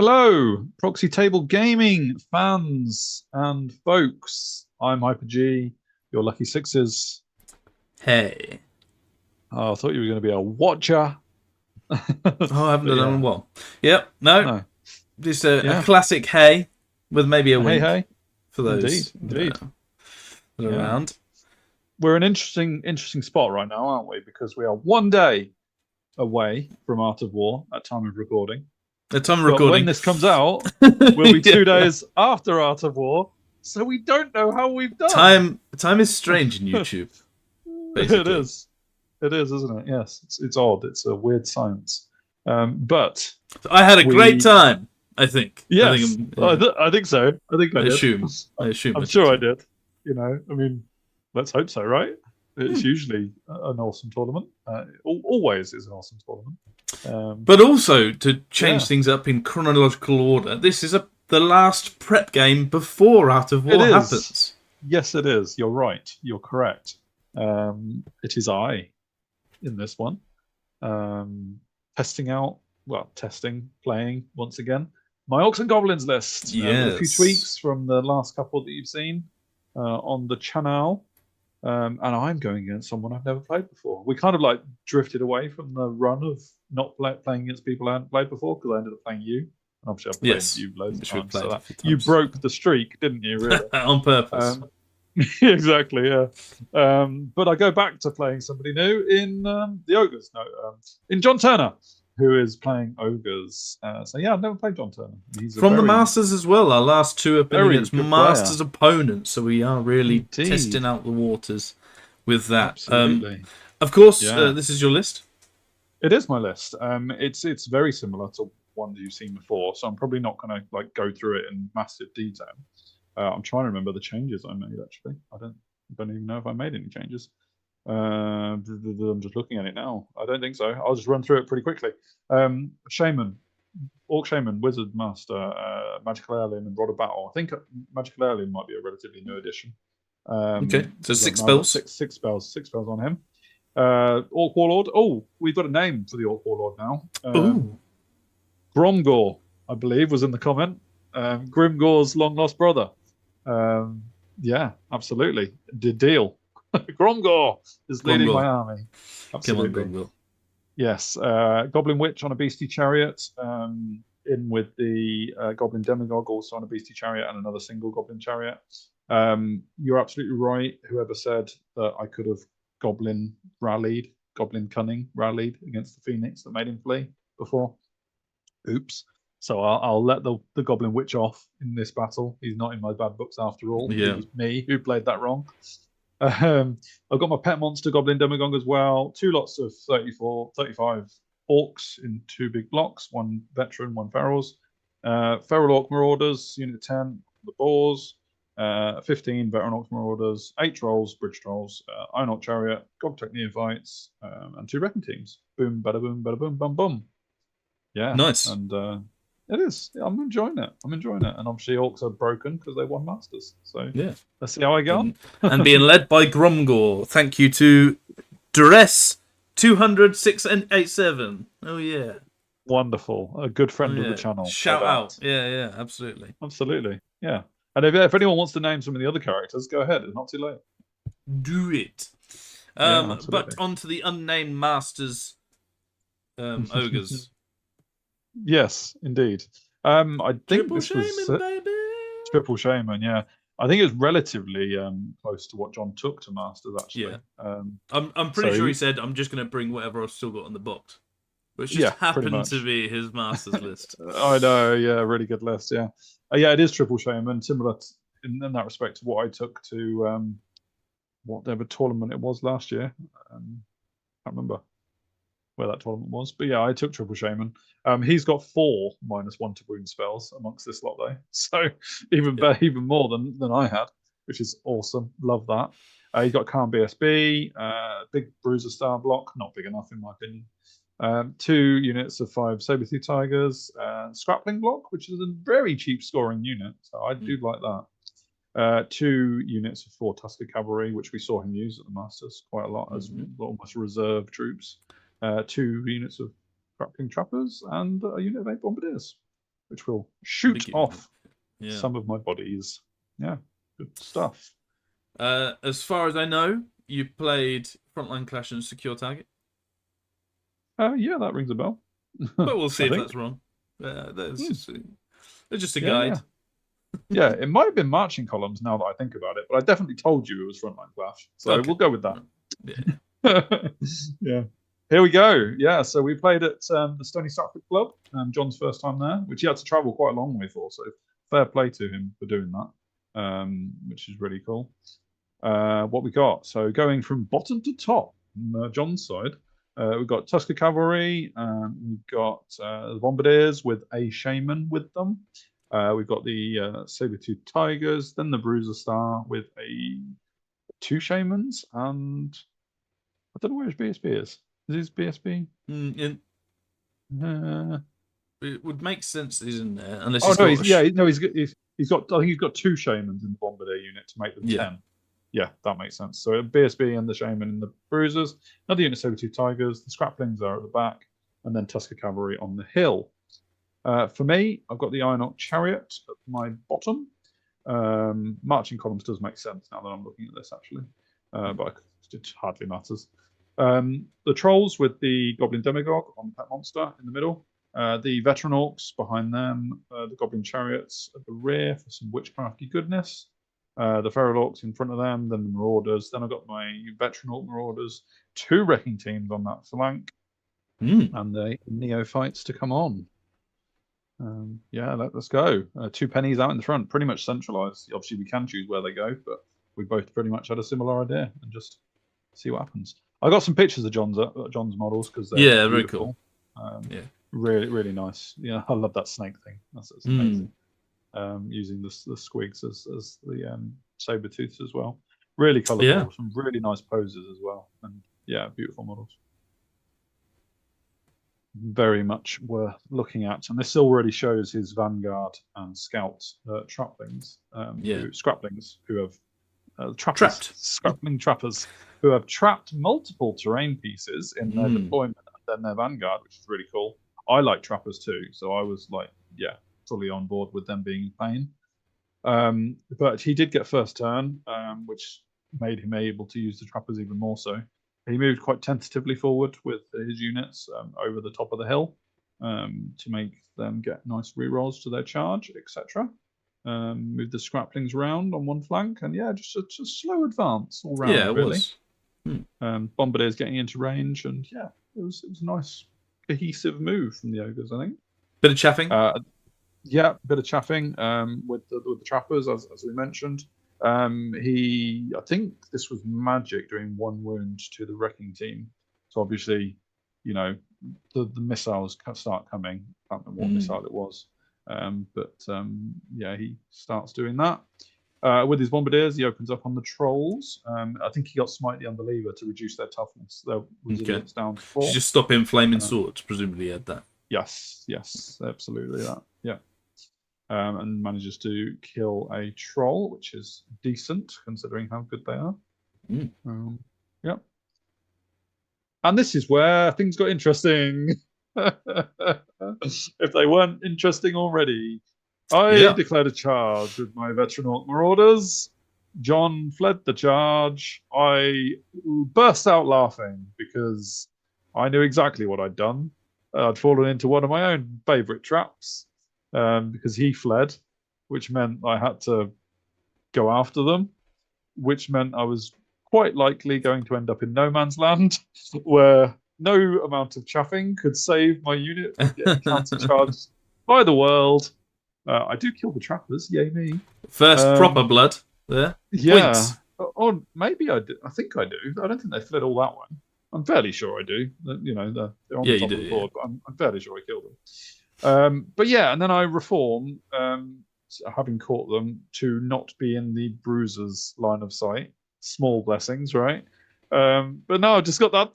Hello, Proxy Table Gaming fans and folks. I'm Hyper G, your lucky sixes. Hey. Oh, I thought you were going to be a watcher. Oh, I haven't But done that in a yeah, while. Yep, no. no, Just a yeah. classic hey with maybe a Hey, wink hey, for indeed, those indeed. that are Yeah, around. we're in an interesting spot right now, aren't we? Because we are one day away from Art of War at time of recording. The time of But when recording. this comes out, we'll be Yeah. 2 days after Art of War, so we don't know how we've done. Time is strange in YouTube, It basically. is. It is, isn't it? Yes, it's odd. It's a weird science. But So I had a great we, time, I think. yes, Yeah, I think so. I think I I did. assume. I assume I'm I did sure I too. did. I mean, let's hope so, right? Hmm. It's usually an awesome tournament. Always is an awesome tournament. Um, But also, to change yeah, things up in chronological order, this is the last prep game before Art of it War is. happens. Yes, it is. You're right. You're correct. It is I in this one. um, testing out, playing once again my Orcs and Goblins list with a few Yes. tweaks from the last couple that you've seen on the channel. And I'm going against someone I've never played before. We kind of like drifted away from the run of not playing against people I hadn't played before because I ended up playing you. Obviously, I've played Yes. you loads of Which we've times, so played a that few you times. broke the streak, didn't you? Really? On purpose. Um, exactly, yeah. But I go back to playing somebody new in the Ogres. No, in John Turner, who is playing Ogres. So yeah, I've never played John Turner. He's a From the very, Masters as well. Our last two have been very against good player. Masters opponents, so we are really testing Indeed, out the waters with that. absolutely. Of course, Yeah, this is your list. it is my list. It's very similar to ones you've seen before, so I'm probably not going to like go through it in massive detail. I'm trying to remember the changes I made. Actually, I don't even know if I made any changes. I'm just looking at it now. I don't think so. I'll just run through it pretty quickly. Shaman, Orc Shaman, Wizard Master, Magical Alien, and Rod of Battle. I think Magical Alien might be a relatively new addition. Okay, so Because six now I've got spells. six spells on him. Orc Warlord. Oh, we've got a name for the Orc Warlord now. Ooh, Gromgor, I believe, was in the comment. Grimgor's long lost brother. Um, yeah, absolutely. The deal. Gromgor is leading my Gromgor. army. Come on, Absolutely. Gromgor. Yes. Goblin Witch on a beastie chariot. In with the Goblin Demagogue also on a beastie chariot and another single Goblin chariot. You're absolutely right. Whoever said that I could have Goblin Cunning rallied against the Phoenix that made him flee before. Oops. So I'll let the Goblin Witch off in this battle. He's not in my bad books after all. It Yeah, was me who played that wrong. I've got my pet monster Goblin Demogorgon as well. Two lots of 35 orcs in two big blocks, one veteran, one ferals. Feral Orc Marauders, Unit 10, the Boars. 15 veteran Orc Marauders, 8 Trolls, Bridge Trolls, Iron Orc Chariot, Gogtech Neophytes, and 2 Wrecking Teams. Boom, bada boom, bada boom, bum bum. Yeah, nice. and it is. I'm enjoying it. I'm enjoying it. And obviously, Orcs are broken because they won Masters. So Yeah, let's see how I go and on. being led by Gromgor. Thank you to Duress 200 687. Oh yeah, Wonderful. A good oh friend of the yeah. channel, no Shout out. doubt. Yeah, yeah, absolutely. Absolutely. Yeah. And if anyone wants to name some of the other characters, go ahead. It's not too late. Do it. Yeah, But absolutely. on to the unnamed masters, ogres. Yes, indeed. I think Triple this was shaming, baby. Triple Shaman. Yeah. I think it was relatively close to what John took to Masters, actually. Yeah, I'm pretty So, sure he said I'm just gonna bring whatever I've still got on the box, which just yeah, pretty happened to much. be his masters list. I know, yeah, really good list, yeah. Yeah, it is Triple Shaman, similar in that respect to what I took to whatever tournament it was last year. Can't remember where that tournament was, but yeah, I took Triple Shaman. He's got 4 -1 to wound spells amongst this lot though, so Yeah. even more than I had, which is awesome. Love that. He's got Calm BSB, big Bruiser Star block, not big enough in my opinion. 2 units of 5 Sabertooth Tigers, Scrappling block, which is a very cheap scoring unit, so I do like that. 2 units of 4 Tusker Cavalry, which we saw him use at the Masters quite a lot as Mm-hmm. almost reserve troops. 2 units of Grappling Trappers, and a unit of 8 Bombardiers. which will shoot Big off Yeah. some of my bodies. Yeah, good stuff. As far as I know, you played Frontline Clash and Secure Target. Yeah, that rings a bell. But we'll see I if think. that's wrong. That's just a Yeah, guide. yeah. It might have been marching columns now that I think about it, but I definitely told you it was Frontline Clash. So Okay. we'll go with that. Yeah. Yeah. Here we go. Yeah, so we played at the Stony Stratford Club, John's first time there, which he had to travel quite a long way for. So fair play to him for doing that, which is really cool. What we got? So going from bottom to top, on John's side, we've got Tusker Cavalry, we've got the Bombardiers with a Shaman with them. We've got the Saber-Tooth Tigers, then the Bruiser Star with two Shamans, and I don't know where his BSB is. Is his BSB? It would make sense, isn't it? Unless Oh he's no, he's got. I think he's got two Shamans in the Bombardier unit to make them 10. Yeah, that makes sense. So BSB and the Shaman and the Bruisers. Another unit Saber-Tooth Tigers. The Scraplings are at the back, and then Tusker Cavalry on the hill. For me, I've got the Iron Orc Chariot at my bottom. Marching columns does make sense now that I'm looking at this, actually, but it hardly matters. The Trolls with the Goblin Demagogue on Pet Monster in the middle. The Veteran Orcs behind them. The Goblin Chariots at the rear for some witchcrafty goodness. The Feral Orcs in front of them. Then the Marauders. Then I've got my Veteran Orc Marauders. Two Wrecking Teams on that flank. And the Neophytes to come on. Yeah, let's go. Two pennies out in the front, pretty much centralized. Obviously, we can choose where they go, but we both pretty much had a similar idea and just see what happens. I got some pictures of John's models because they're very cool. Really, really nice. Yeah, I love that snake thing. That's amazing. Using the squigs as the saber tooths as well. Really colourful. Yeah. Some really nice poses as well, and yeah, beautiful models. Very much worth looking at, and this already shows his vanguard and scout traplings, scraplings who have trapped scrapling trappers who have trapped multiple terrain pieces in their deployment and then their vanguard, which is really cool. I like trappers too, so I was like, yeah, fully on board with them being in pain. But he did get first turn, which made him able to use the trappers even more so. He moved quite tentatively forward with his units over the top of the hill to make them get nice rerolls to their charge, etc. Moved the scraplings round on one flank, and yeah, just a slow advance all round. Yeah, it really. Was. Bombardiers getting into range, and yeah, it was a nice cohesive move from the Ogres, I think. Bit of chaffing. Yeah, bit of chaffing with the trappers, as we mentioned. I think this was magic doing one wound to the wrecking team. So obviously, you know, the missiles start coming. I can't remember what missile it was. Yeah, he starts doing that. With his bombardiers, he opens up on the trolls. I think he got slightly on the lever to reduce their toughness. Their resilience down to 4. Just stop him flaming swords, presumably he had that. Yes, absolutely that. Yeah. And manages to kill a troll, which is decent considering how good they are. Yeah. And this is where things got interesting. If they weren't interesting already. I declared a charge with my Veteran Orc Marauders. John fled the charge. I burst out laughing because I knew exactly what I'd done. I'd fallen into one of my own favourite traps. Because he fled, which meant I had to go after them, which meant I was quite likely going to end up in no man's land, where no amount of chaffing could save my unit from getting countercharged by the world. I do kill the trappers, yay me. First proper blood there. Yeah. Points. Or maybe I do. I think I do. I don't think they fled all that way. I'm fairly sure I do. You know, they're on the top of the board, but I'm fairly sure I killed them. But yeah, and then I reform, having caught them, to not be in the bruisers' line of sight. Small blessings, right? But no, I've just got that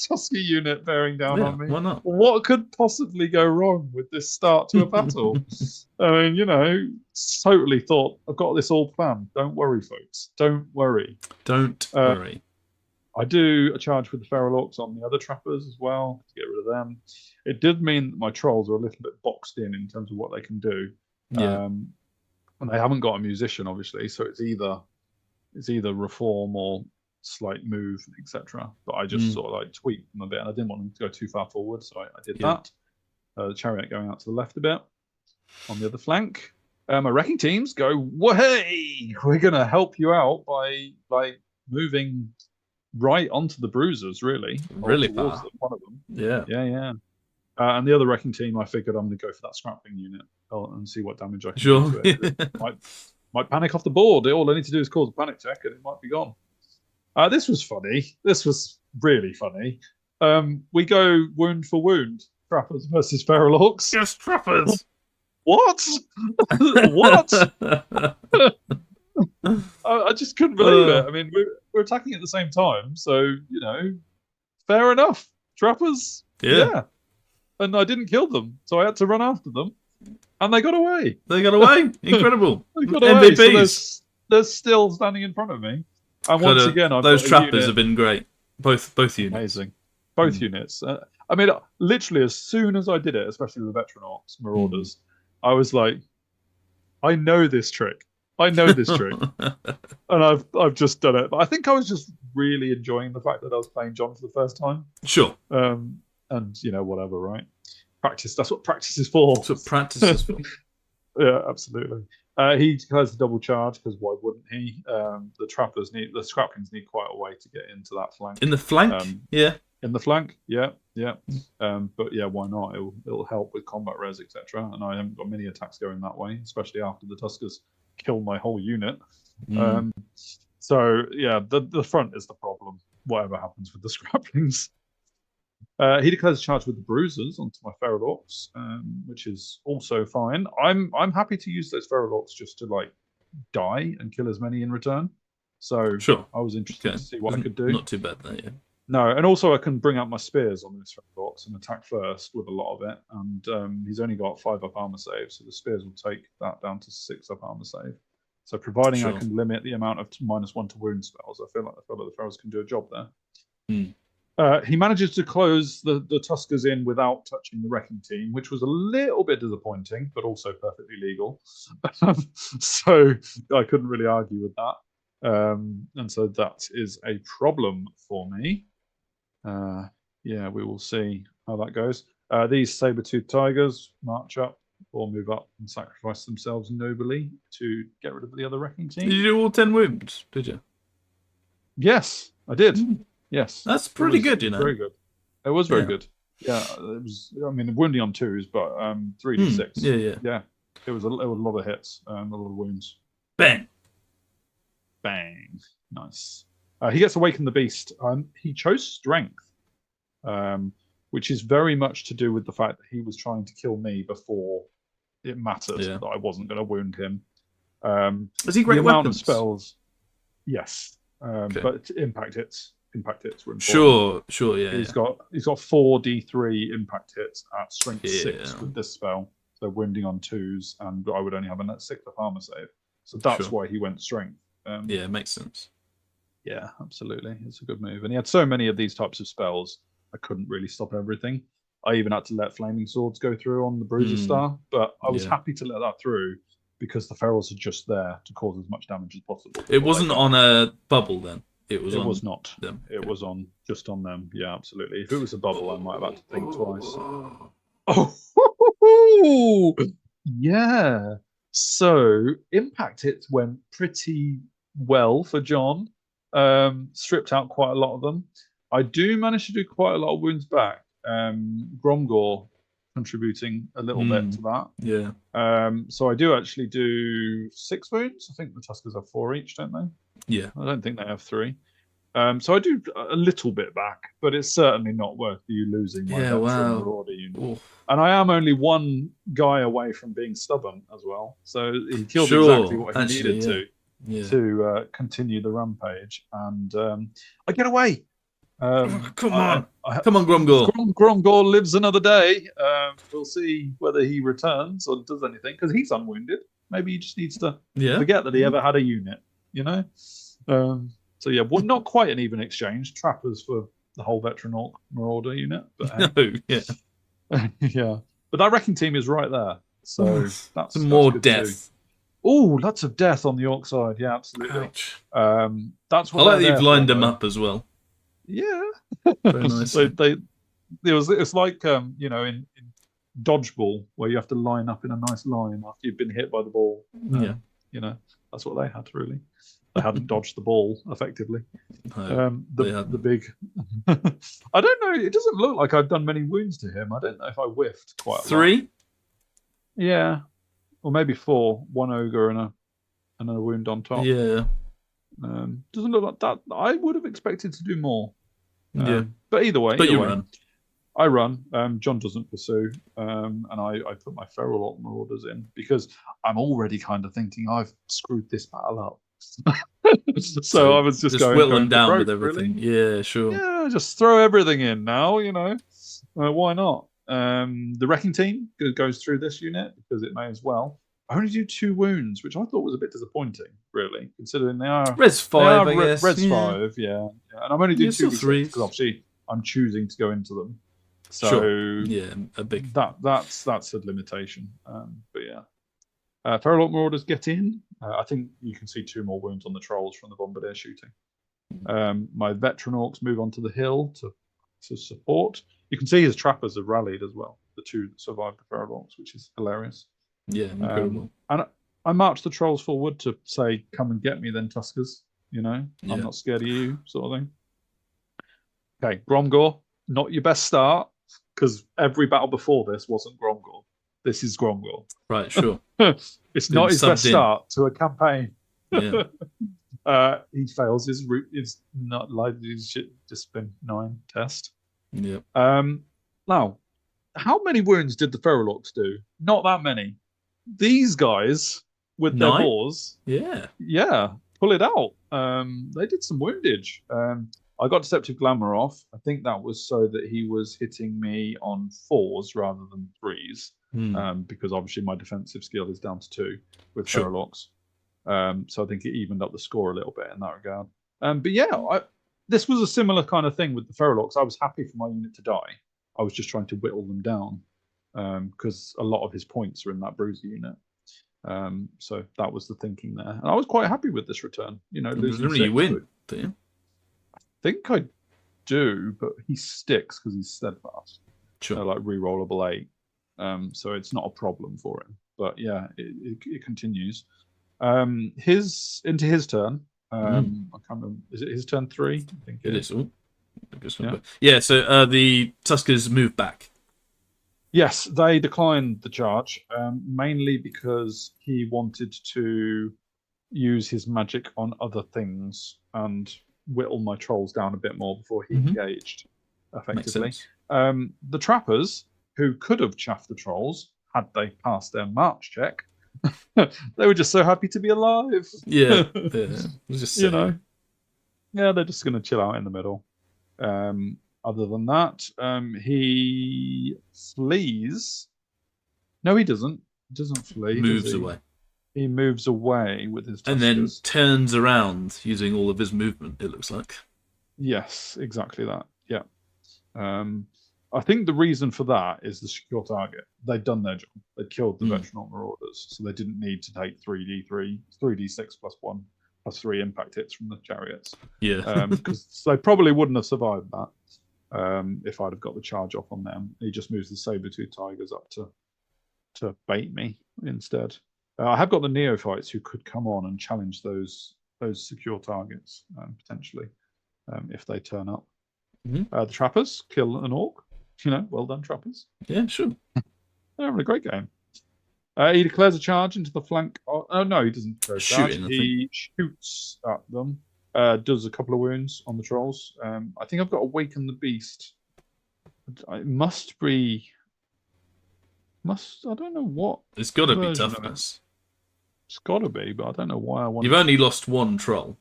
Tusky unit bearing down on me. Why not? What could possibly go wrong with this start to a battle? I mean, you know, totally thought, I've got this all planned. Don't worry, folks. Don't worry. Don't worry. I do a charge with the feral orcs on the other trappers as well to get rid of them. It did mean that my trolls are a little bit boxed in terms of what they can do. Yeah. And they haven't got a musician, obviously, so it's either reform or slight move, etc. But I just sort of like tweaked them a bit, and I didn't want them to go too far forward, so I did that. The chariot going out to the left a bit on the other flank. My wrecking teams go, hey, we're going to help you out by moving right onto the bruisers, really. Really towards far. them, one of them. Yeah. Yeah. And the other wrecking team, I figured I'm going to go for that scrapping unit and see what damage I can Sure. do to it. Might panic off the board. All I need to do is cause a panic check, and it might be gone. This was funny. This was really funny. We go wound for wound. Trappers versus feral orcs. Yes, trappers. What? What? I just couldn't believe it. I mean, we're attacking at the same time, so fair enough. Trappers, yeah. And I didn't kill them, so I had to run after them, and they got away. They got away. Incredible. They got away. MVPs. So they're still standing in front of me. And once again, those trappers have been great. Both units. Amazing. Both units. I mean, literally, as soon as I did it, especially with the veteran orcs, marauders, I was like, I know this trick. I know this trick. And I've just done it. But I think I was just really enjoying the fact that I was playing John for the first time. Sure. And whatever, right? Practice. That's what practice is for. That's what practice is for. Yeah, absolutely. He declares the double charge because why wouldn't he? The scraplings need quite a way to get into that flank. In the flank? Yeah. In the flank, yeah. But yeah, why not? It'll help with combat res, etc. And I haven't got many attacks going that way, especially after the Tuskers kill my whole unit. So yeah, the front is the problem. Whatever happens with the scraplings. He declares a charge with the bruisers onto my feral orcs, which is also fine. I'm happy to use those feral orcs just to die and kill as many in return. So sure. I was interested to see what I could do. Not too bad there, yeah. No, and also I can bring out my spears on this feral orcs and attack first with a lot of it. And he's only got 5 up armor save, so the spears will take that down to 6 up armor save. So providing I can limit the amount of -1 to wound spells, I feel like the ferals can do a job there. He manages to close the Tuskers in without touching the wrecking team, which was a little bit disappointing, but also perfectly legal. So I couldn't really argue with that. And so that is a problem for me. Yeah, we will see how that goes. These saber-toothed tigers march up or move up and sacrifice themselves nobly to get rid of the other wrecking team. Did you do all 10 wounds, did you? Yes, I did. Yes. That's pretty good, you know. Very good. It was very good. Yeah, it was. I mean, wounding on 2s, but 3d6. Yeah. It was a lot of hits, a lot of wounds. Bang. Nice. He gets Awaken the Beast. He chose Strength, which is very much to do with the fact that he was trying to kill me before it mattered that I wasn't going to wound him. Has he great weapons? Of spells, yes, but impact hits were important. Sure, yeah. He's got 4d3 impact hits at strength 6 with this spell, so wounding on 2s, and I would only have a 6 up armor save. So that's why he went strength. Yeah, makes sense. Yeah, absolutely. It's a good move. And he had so many of these types of spells, I couldn't really stop everything. I even had to let Flaming Swords go through on the Bruiser Star, but I was happy to let that through because the ferals are just there to cause as much damage as possible. It wasn't on a bubble then? It was not. Them. It was just on them. Yeah, absolutely. If it was a bubble, I might have had to think twice. Oh, yeah. So impact hits went pretty well for John. Stripped out quite a lot of them. I do manage to do quite a lot of wounds back. Gromgor contributing a little bit to that. Yeah. So I do actually do 6 wounds. I think the Tuskers have 4 each, don't they? Yeah. I don't think they have 3. So I do a little bit back, but it's certainly not worth you losing my Marauder unit. Oof. And I am only 1 guy away from being stubborn as well. So he killed exactly what he needed to continue the rampage. And I get away. Come on, Gromgor. Gromgor lives another day. We'll see whether he returns or does anything, because he's unwounded. Maybe he just needs to forget that he ever had a unit, you know? So yeah, well, not quite an even exchange. Trappers for the whole veteran orc marauder unit, but hey. No, yeah. Yeah. But that wrecking team is right there, so that's Some more good death. too. Oh, lots of death on the orc side. Yeah, absolutely. Ouch. That's I what like that they're you've there lined for, them though. up as well. Yeah. Very nicely. It's like in dodgeball where you have to line up in a nice line after you've been hit by the ball. Yeah. That's what they had really. They hadn't dodged the ball effectively. No, The big. I don't know. It doesn't look like I've done many wounds to him. I don't know if I whiffed quite a lot. 3? Yeah, or maybe 4. 1 ogre and another wound on top. Yeah. Doesn't look like that. I would have expected to do more. Yeah. But either way, Run. I run. John doesn't pursue, and I put my feral orc marauders in because I'm already kind of thinking I've screwed this battle up. so I was just going whittle them down broke, with everything. Really. Yeah, sure. Yeah, just throw everything in now. Why not? The wrecking team goes through this unit because it may as well. I only do 2 wounds, which I thought was a bit disappointing, really, considering they are Res 5, I guess. Res 5, yeah. And I'm only doing 2d6 because 3s. obviously I'm choosing to go into them. So sure. Yeah, a big that's a limitation. But yeah, feral orc marauders get in. I think you can see 2 more wounds on the trolls from the bombardier shooting. My veteran orcs move onto the hill to support. You can see his trappers have rallied as well. The 2 that survived the feral orcs, which is hilarious. Yeah, incredible. And I march the trolls forward to say, "Come and get me, then, Tuskers." I'm not scared of you, sort of thing. Okay, Gromgor, not your best start because every battle before this wasn't Gromgor. This is Gromgor. Right, sure. It's not his best start to a campaign. Yeah. He fails his route. It's not like his discipline 9 test. Yeah. Now, how many wounds did the feral orcs do? Not that many. These guys with 9? their boars, yeah, pull it out. They did some woundage. I got Deceptive Glamour off. I think that was so that he was hitting me on 4s rather than 3s, because obviously my defensive skill is down to 2 with feral orcs. So I think it evened up the score a little bit in that regard. But yeah, this was a similar kind of thing with the feral orcs. I was happy for my unit to die. I was just trying to whittle them down because a lot of his points are in that bruiser unit. So that was the thinking there, and I was quite happy with this return. Losing 6, you win, do you? I think I do, but he sticks because he's steadfast. Sure. So like rerollable 8, so it's not a problem for him. But yeah, it continues. Into his turn. I can't remember. Is it his turn 3? I think it is. Yeah. So the Tuskers move back. Yes, they declined the charge, mainly because he wanted to use his magic on other things and whittle my trolls down a bit more before he engaged effectively. The trappers, who could have chaffed the trolls had they passed their march check, they were just so happy to be alive. Yeah, yeah, they're just going to chill out in the middle. Other than that, he flees. No, he doesn't. He doesn't flee. Moves away. He moves away with his tuskers. And then turns around using all of his movement, it looks like. Yes, exactly that. Yeah. I think the reason for that is the secure target. They'd done their job. They'd killed the veteran marauders, so they didn't need to take 3d6 plus 1 plus 3 impact hits from the chariots. Yeah. Because they probably wouldn't have survived that if I'd have got the charge off on them. He just moves the saber-tooth tigers up to bait me instead. I have got the neophytes who could come on and challenge those secure targets potentially if they turn up. The trappers kill an orc. Well done, trappers. Yeah, sure. They're having a great game. He declares a charge into the flank. Oh no, he doesn't declare a charge. He shoots at them. Does a couple of wounds on the trolls. I think I've got Awaken the Beast. It must be. I don't know what. It's got to be toughness. It's got to be, but I don't know why I want. You've only lost 1 troll.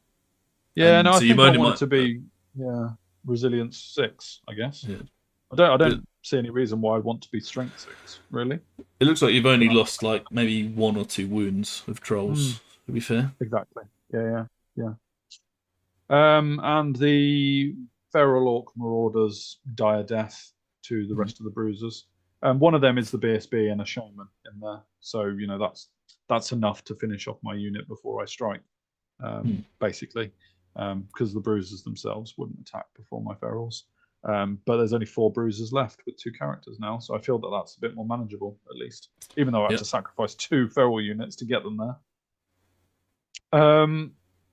Yeah, no, I think I want it to be resilience 6. I guess. Yeah. I don't see any reason why I'd want to be strength 6. Really. It looks like you've only lost like maybe 1 or 2 wounds with trolls. To be fair. Exactly. Yeah. And the feral orc marauders die a death to the rest of the bruisers. One of them is the BSB and a shaman in there, so you know that's enough to finish off my unit before I strike, basically, because the bruisers themselves wouldn't attack before my ferals. But there's only 4 bruisers left with 2 characters now, so I feel that that's a bit more manageable, at least, even though I had to sacrifice 2 feral units to get them there.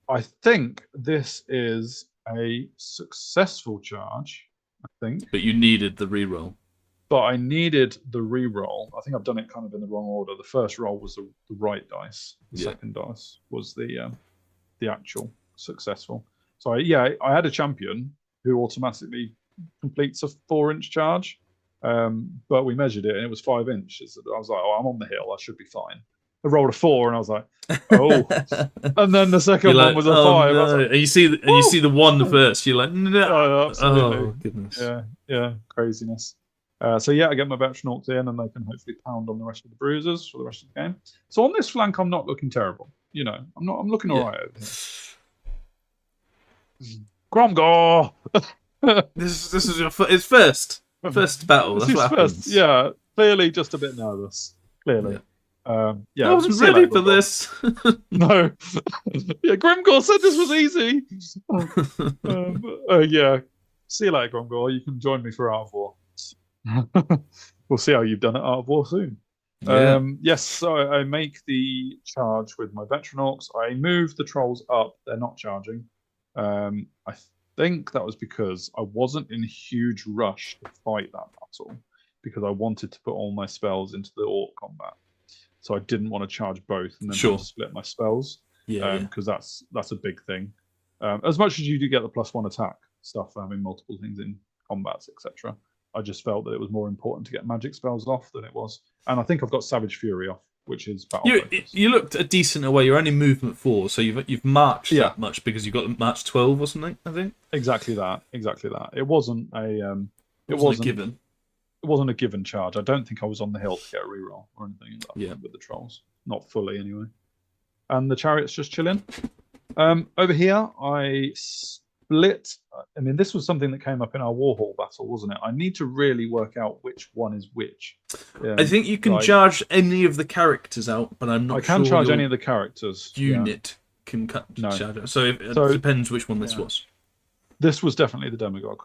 I think this is a successful charge, I think. But you needed the reroll. But I needed the reroll. I think I've done it kind of in the wrong order. The first roll was the right dice. The second dice was the actual successful. So I had a champion who automatically completes a 4-inch charge, but we measured it and it was 5 inches. I was like, oh, I'm on the hill. I should be fine. I rolled a 4 and I was like, oh. And then the second one was a 5. No. Like, and you see the 1 first. You're like, no. Oh, absolutely. Oh, goodness. Yeah, craziness. So I get my veteran orcs in, and they can hopefully pound on the rest of the bruisers for the rest of the game. So on this flank, I'm not looking terrible. You know, I'm looking all right over here. Gromgor. This is your first battle. That's what happens. Yeah, clearly just a bit nervous. Clearly. I wasn't ready for this. No. Grimgor said this was easy. See you later, Gromgor. You can join me for Art of War. We'll see how you've done at Art of War soon. Yes, so I make the charge with my veteran orcs. I move the trolls up. They're not charging. I think that was because I wasn't in a huge rush to fight that battle, because I wanted to put all my spells into the orc combat. So I didn't want to charge both and then have to split my spells. Because that's a big thing. As much as you do get the +1 attack stuff, having multiple things in combats, etc., I just felt that it was more important to get magic spells off than it was. And I think I've got Savage Fury off, which is battle focus. You looked a decent away. You're only movement 4, so you've marched that much because you've got March 12 or something, I think. Exactly that. It wasn't a a given. It wasn't a given charge. I don't think I was on the hill to get a reroll or anything with the trolls. Not fully, anyway. And the chariot's just chilling. Over here, I split. I mean, this was something that came up in our Warhall battle, wasn't it? I need to really work out which one is which. I think you can charge any of the characters out, but I'm not sure. I can charge any of the characters. Unit can charge out. So it depends which one this was. This was definitely the demagogue,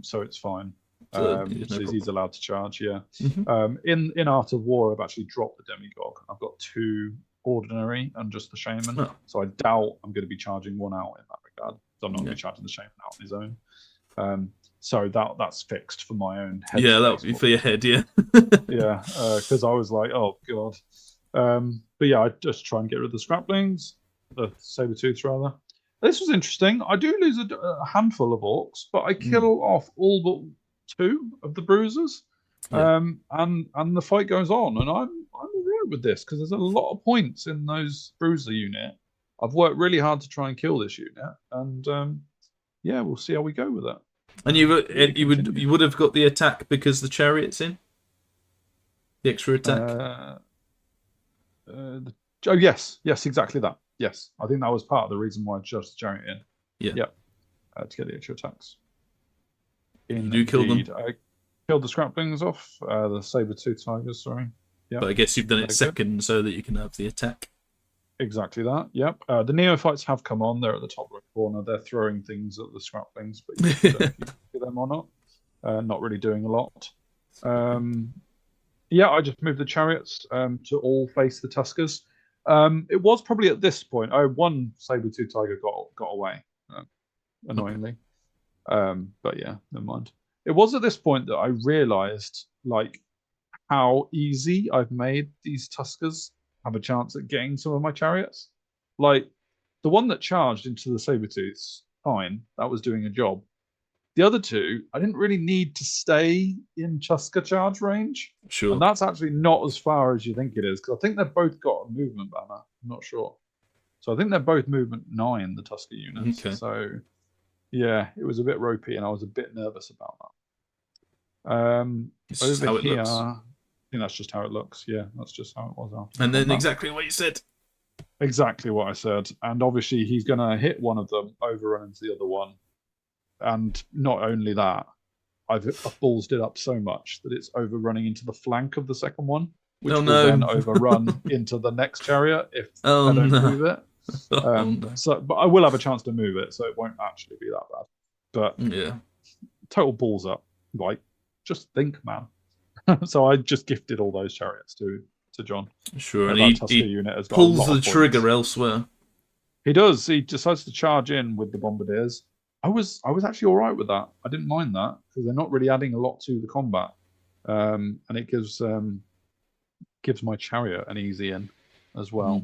so it's fine. So he's allowed to charge, in Art of War, I've actually dropped the demagogue. I've got 2 ordinary and just the shaman. So I doubt I'm going to be charging one out in that regard. So I'm not going to be charging the shaman out on his own. So that's fixed for my own head. Yeah, that would be for your head, because I was like, oh god. But I just try and get rid of the scraplings, the saber-tooths rather. This was interesting. I do lose a handful of orcs, but I kill off all but 2 of the bruisers. And the fight goes on, and I'm all right with this because there's a lot of points in those bruiser unit. I've worked really hard to try and kill this unit, and we'll see how we go with that. And you would have got the attack because the chariot's in the extra attack. Yes, exactly that. Yes, I think that was part of the reason why I chose the chariot in. To get the extra attacks. Did you kill them? I killed the scraplings off, the saber-tooth tigers, sorry. But I guess you've done it second so that you can have the attack. Exactly that, yep. The neophytes have come on. They're at the top right corner. They're throwing things at the scraplings, but you can get them or not. Not really doing a lot. I just moved the chariots to all face the Tuskers. It was probably at this point. One saber-tooth tiger got away, annoyingly. But never mind. It was at this point that I realised how easy I've made these Tuskers have a chance at getting some of my chariots. Like the one that charged into the saber-tooths, fine, that was doing a job. The other 2, I didn't really need to stay in Tusker charge range. Sure. And that's actually not as far as you think it is, because I think they've both got a movement banner. I'm not sure. So I think they're both movement 9, the Tusker units. Okay. So it was a bit ropey, and I was a bit nervous about that. Over here, I think that's just how it looks. Yeah, that's just how it was. And then exactly what you said. Exactly what I said. And obviously he's going to hit one of them, overrun into the other one. And not only that, I've ballsed it up so much that it's overrunning into the flank of the second one, which will then overrun into the next chariot if I don't move it. But I will have a chance to move it, so it won't actually be that bad. But yeah, total balls up. Like, just think, man. So I just gifted all those chariots to John. Sure, and he unit has got pulls the trigger elsewhere. He does. He decides to charge in with the bombardiers. I was actually all right with that. I didn't mind that because they're not really adding a lot to the combat, and it gives my chariot an easy in as well,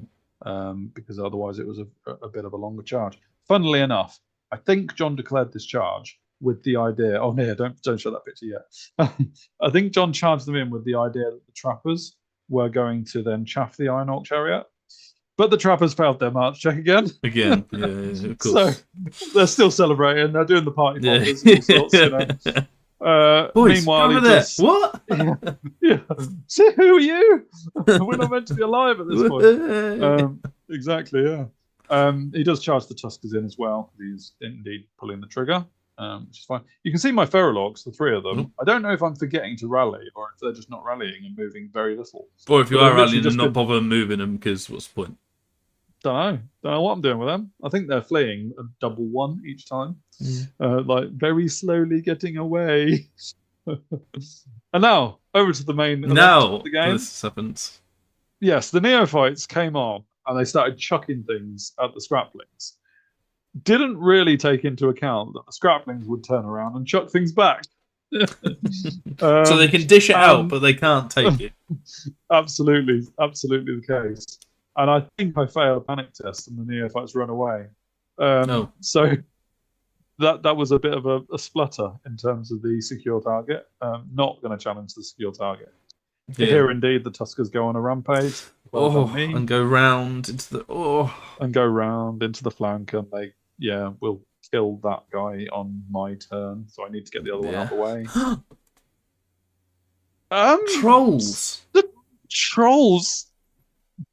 because otherwise it was a bit of a longer charge. Funnily enough, I think John declared this charge with the idea. Oh no, don't show that picture yet. I think John charged them in with the idea that the trappers were going to then chaff the Iron Orc chariot. But the trappers failed their march check again. Yeah, of course. So they're still celebrating. They're doing the party bombers and all sorts, you know. Boys, meanwhile, over there. What? Yeah. See, who are you? We're not meant to be alive at this point. Exactly, yeah. He does charge the Tuskers in as well. He's indeed pulling the trigger, which is fine. You can see my feral orcs, the three of them. I don't know if I'm forgetting to rally or if they're just not rallying and moving very little. Or if you are rallying and not bother moving them, because what's the point? Don't know what I'm doing with them. I think they're fleeing a double one each time, like very slowly getting away. And now over to the main event of the game. This happens. Yes, the neophytes came on and they started chucking things at the scraplings. Didn't really take into account that the scraplings would turn around and chuck things back. So they can dish it out, but they can't take it. Absolutely the case. And I think I failed a panic test and the neophytes run away. So that was a bit of a splutter in terms of the secure target. Not going to challenge the secure target. Yeah. Here, indeed, the Tuskers go on a rampage. And go round into the and go round into the flank, and they will kill that guy on my turn. So I need to get the other one out of the way. Trolls. The trolls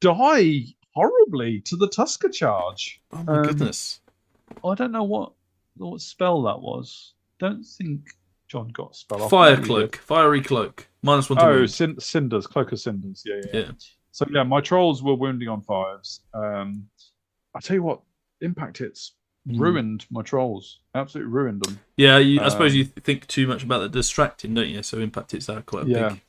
die horribly to the Tusker charge. Oh my goodness! I don't know what spell that was. Don't think John got spell off. Fire cloak, fiery cloak. -1 to wound. Cinders, cloak of cinders. Yeah. So my trolls were wounding on 5s. I tell you what, impact hits ruined my trolls. Absolutely ruined them. Yeah, I suppose you think too much about the distracting, don't you? So impact hits are quite a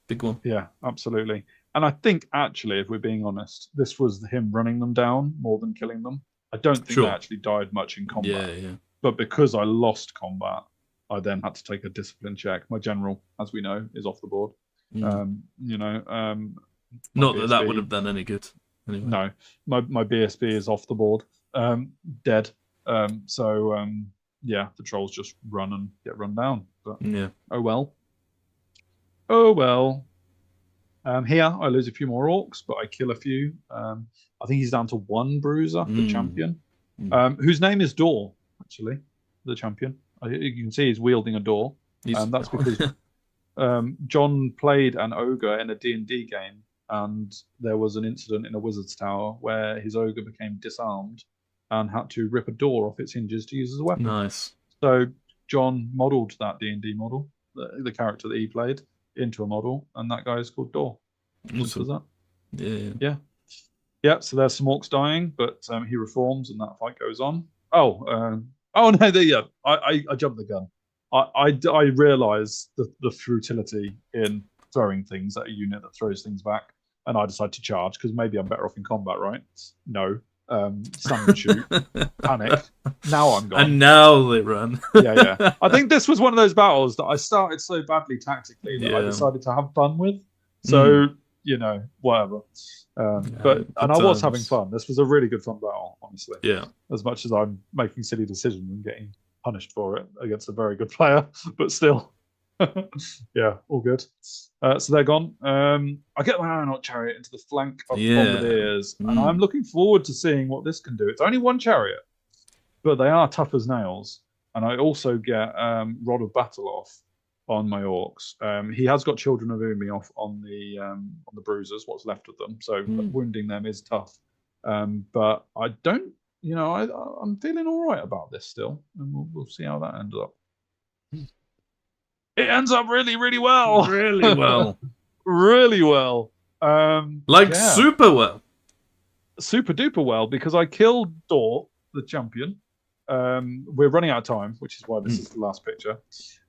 big one. Yeah, absolutely. And I think actually, if we're being honest, this was him running them down more than killing them. I don't think they actually died much in combat. Yeah. But because I lost combat, I then had to take a discipline check. My general, as we know, is off the board. Not BSB, that would have done any good. Anyway. No, my BSB is off the board, dead. The trolls just run and get run down. But, oh well. Here I lose a few more orcs, but I kill a few. I think he's down to 1 bruiser, the champion, whose name is Door. Actually, the champion. You can see he's wielding a door. That's because John played an ogre in a D&D game, and there was an incident in a wizard's tower where his ogre became disarmed and had to rip a door off its hinges to use as a weapon. Nice. So John modelled that D&D model, the character that he played, into a model, and that guy is called Door. Awesome. Yeah. So there's some orcs dying, but he reforms, and that fight goes on. I jumped the gun. I realise the futility in throwing things at a unit that throws things back, and I decide to charge because maybe I'm better off in combat, right? No. Stand and shoot. Panic. Now I'm gone. And now they run. Yeah. I think this was one of those battles that I started so badly tactically that I decided to have fun with. So, whatever. And I was having fun. This was a really good fun battle, honestly. Yeah. As much as I'm making silly decisions and getting punished for it against a very good player, but still. All good. So they're gone. I get my Iron Orc chariot into the flank of the bombardiers, and I'm looking forward to seeing what this can do. It's only 1 chariot, but they are tough as nails. And I also get Rod of Battle off on my orcs. He has got Children of Umi off on the bruisers, what's left of them. So wounding them is tough. But I don't, I'm feeling all right about this still, and we'll see how that ends up. It ends up really, really well. Really well. Really well. Super well. Super duper well, because I killed Dor, the champion. We're running out of time, which is why this is the last picture.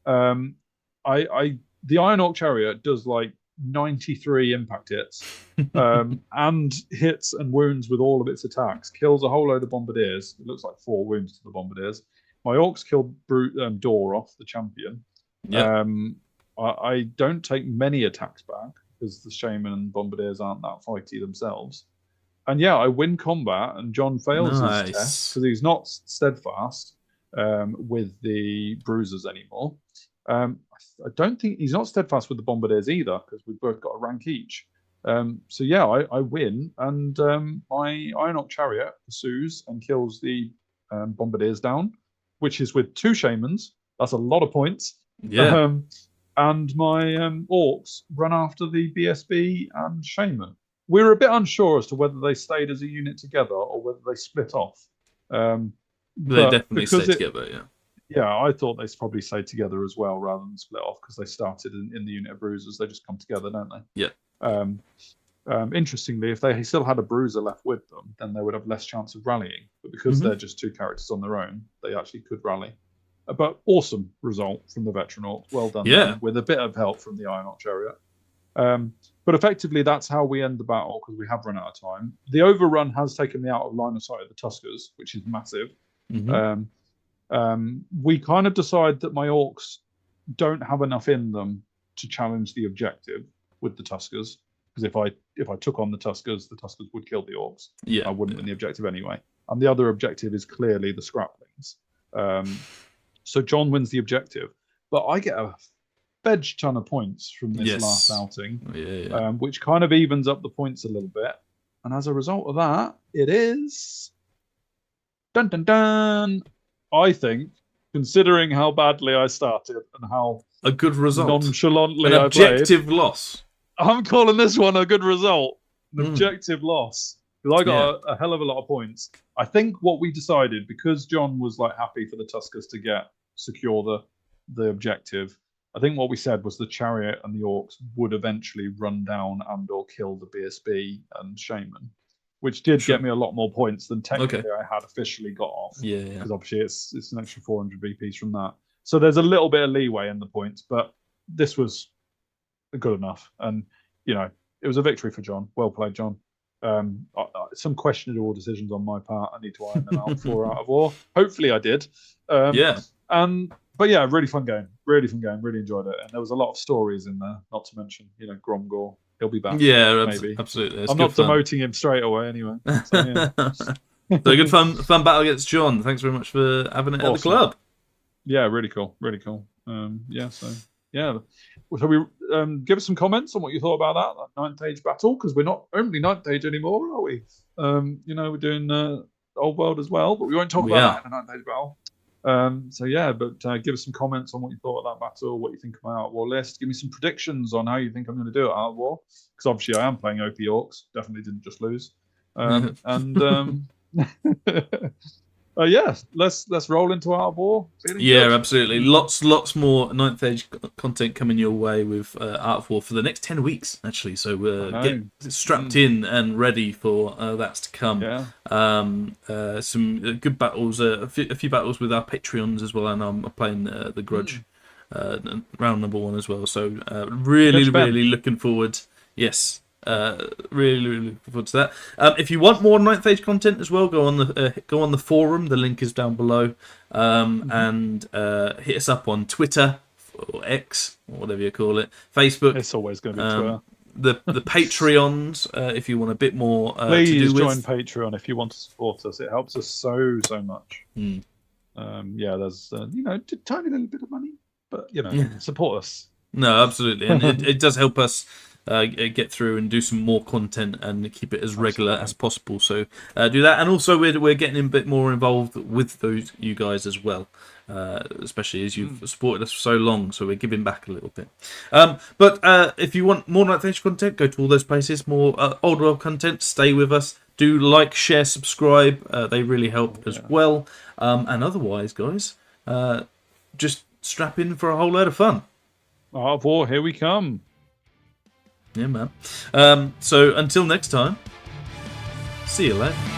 The Iron Orc Chariot does like 93 impact hits, and hits and wounds with all of its attacks. Kills a whole load of bombardiers. It looks like 4 wounds to the bombardiers. My orcs killed Dor off, the champion. Yep. I don't take many attacks back because the shaman and bombardiers aren't that fighty themselves. And yeah, I win combat, and John fails his test because he's not steadfast with the bruisers anymore. I don't think he's not steadfast with the bombardiers either, because we've both got a rank each. So yeah, I win, and my Iron Orc Chariot pursues and kills the bombardiers down, which is with 2 shamans. That's a lot of points. Yeah. And my orcs run after the BSB and shaman. We were a bit unsure as to whether they stayed as a unit together or whether they split off. They definitely stayed together, yeah. Yeah, I thought they probably stayed together as well rather than split off, because they started in the unit of bruisers. They just come together, don't they? Yeah. Interestingly, if they still had a bruiser left with them, then they would have less chance of rallying. But because they're just 2 characters on their own, they actually could rally. But awesome result from the veteran orcs. Well done. Yeah. Then, with a bit of help from the Iron Orc Chariot. But effectively, that's how we end the battle, because we have run out of time. The overrun has taken me out of line of sight of the Tuskers, which is massive. We kind of decide that my orcs don't have enough in them to challenge the objective with the Tuskers, because if I took on the Tuskers would kill the orcs. Yeah, I wouldn't win the objective anyway. And the other objective is clearly the scraplings. So John wins the objective, but I get a fedge ton of points from this last outing, which kind of evens up the points a little bit. And as a result of that, it is dun dun dun. I think, considering how badly I started and how a good result, nonchalantly an I played, objective loss. I'm calling this one a good result, an objective loss, because I got a hell of a lot of points. I think what we decided, because John was like happy for the Tuskers to secure the objective, I think what we said was the Chariot and the Orcs would eventually run down and or kill the BSB and Shaman, which did get me a lot more points than technically I had officially got off. Yeah. Because obviously it's an extra 400 VPs from that. So there's a little bit of leeway in the points, but this was good enough. And, it was a victory for John. Well played, John. Some questionable decisions on my part. I need to iron them out for Out of War. Hopefully I did. But yeah, really fun game. Really fun game. Really enjoyed it. And there was a lot of stories in there, not to mention, Gromgor. He'll be back. Yeah, maybe. Absolutely. I'm not demoting him straight away anyway. So, yeah. So a good fun battle against John. Thanks very much for having it at the club. Yeah, really cool. Really cool. So we give us some comments on what you thought about that 9th age battle, because we're not only 9th age anymore, are we? We're doing Old World as well, but we won't talk about that in a 9th age battle. But give us some comments on what you thought of that battle, what you think of my Out of War list. Give me some predictions on how you think I'm going to do it Out of War, because obviously I am playing OP Orcs. Definitely didn't just lose. Let's roll into Out of War. Good. Absolutely. Lots more 9th age content coming your way with Out of War for the next 10 weeks, actually. So get strapped in and ready for that's to come. Yeah. Some good battles, a few battles with our Patreons as well, and I'm playing the Grudge round number 1 as well. So really looking forward. Yes. Really looking forward to that. If you want more 9th age content as well, go on the forum. The link is down below, and hit us up on Twitter or X or whatever you call it. Facebook. It's always going to be Twitter. The Patreons, if you want a bit more. Please join Patreon if you want to support us. It helps us so much. There's tiny little bit of money, but support us. No, absolutely, and it does help us. Get through and do some more content and keep it as regular as possible. So do that, and also we're getting a bit more involved with you guys as well, especially as you've supported us for so long. So we're giving back a little bit. But if you want more 9th age content, go to all those places. More Old World content, stay with us. Do like, share, subscribe. They really help as well. And otherwise, guys, just strap in for a whole load of fun. Art of War, here we come. Yeah, man. So until next time, see you later.